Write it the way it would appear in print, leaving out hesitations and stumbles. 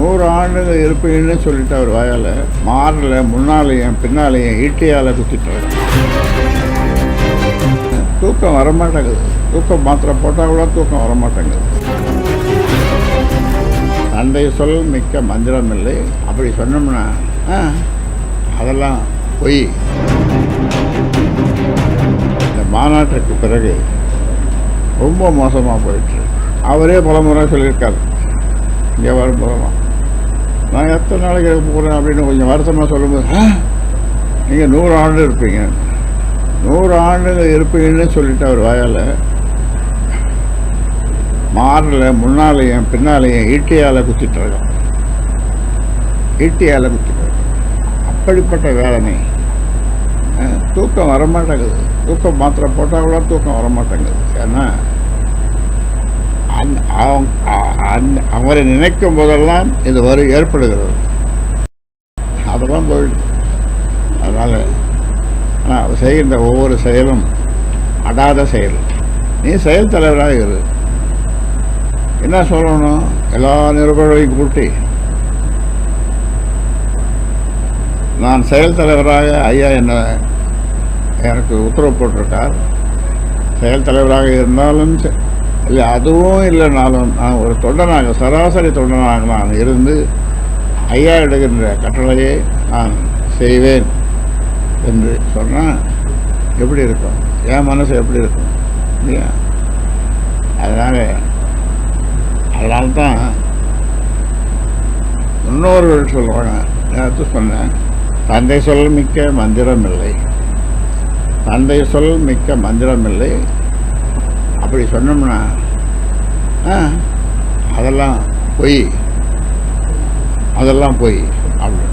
100 ஆண்டுகள் இருப்பீங்கன்னு சொல்லிட்டு அவர் வாயால் மாறல முன்னாலேயும் பின்னாலேயும் ஈட்டியால் குத்திட்டு தூக்கம் வரமாட்டேங்குது. தூக்கம் மாத்திரை போட்டால் கூட தூக்கம் வரமாட்டேங்குது. தந்தை சொல் மிக்க மந்திரம் இல்லை. அப்படி சொன்னோம்னா அதெல்லாம் பொய். இந்த மாநாட்டுக்கு பிறகு ரொம்ப மோசமாக போயிட்டு அவரே பல முறை சொல்லியிருக்காரு. இங்கே வரும் போதெல்லாம் நான் எத்தனை நாளைக்கு போகிறேன் அப்படின்னு கொஞ்சம் வருத்தமாக சொல்லும்போது நீங்கள் 100 ஆண்டு இருப்பீங்க, 100 ஆண்டுகள் இருப்பீங்கன்னு சொல்லிட்டு அவர் வாயால் மாறல முன்னாலேயும் பின்னாலேயும் ஈட்டியால் குத்திட்டு இருக்கோம். ஈட்டியால் குத்திட்டு இருக்கோம். அப்படிப்பட்ட வேதனை. தூக்கம் வரமாட்டேங்குது. தூக்கம் மாத்திரை போட்டால் கூட தூக்கம் வரமாட்டேங்குது. ஏன்னா அவரை நினைக்கும் போதெல்லாம் இது ஏற்படுகிறது. அதெல்லாம் போயிடுது. அதனால் ஆனால் செய்கின்ற ஒவ்வொரு செயலும் அடாத செயல். நீ செயல் தலைவராக இரு. என்ன சொல்லணும்? எல்லா நிருபர்களையும் கூட்டி நான் செயல் தலைவராக ஐயா எனக்கு உத்தரவு போட்டிருக்கார். செயல் தலைவராக இருந்தாலும் இல்லை, அதுவும் இல்லைனாலும் நான் ஒரு தொண்டனாக, சராசரி தொண்டனாக நான் இருந்து ஐயா எடுக்கின்ற கட்டளையை நான் செய்வேன் என்று சொன்னால் எப்படி இருக்கும்? என் மனசு எப்படி இருக்கும் இல்லையா? அதனால்தான் முன்னோர்கள் சொல்லுவாங்க. நேற்று சொன்னேன், தந்தை சொல் மிக்க மந்திரம் இல்லை. தந்தை சொல் மிக்க மந்திரம் இல்லை. அப்படி சொன்னோம்னா அதெல்லாம் பொய். அதெல்லாம் பொய் அப்படி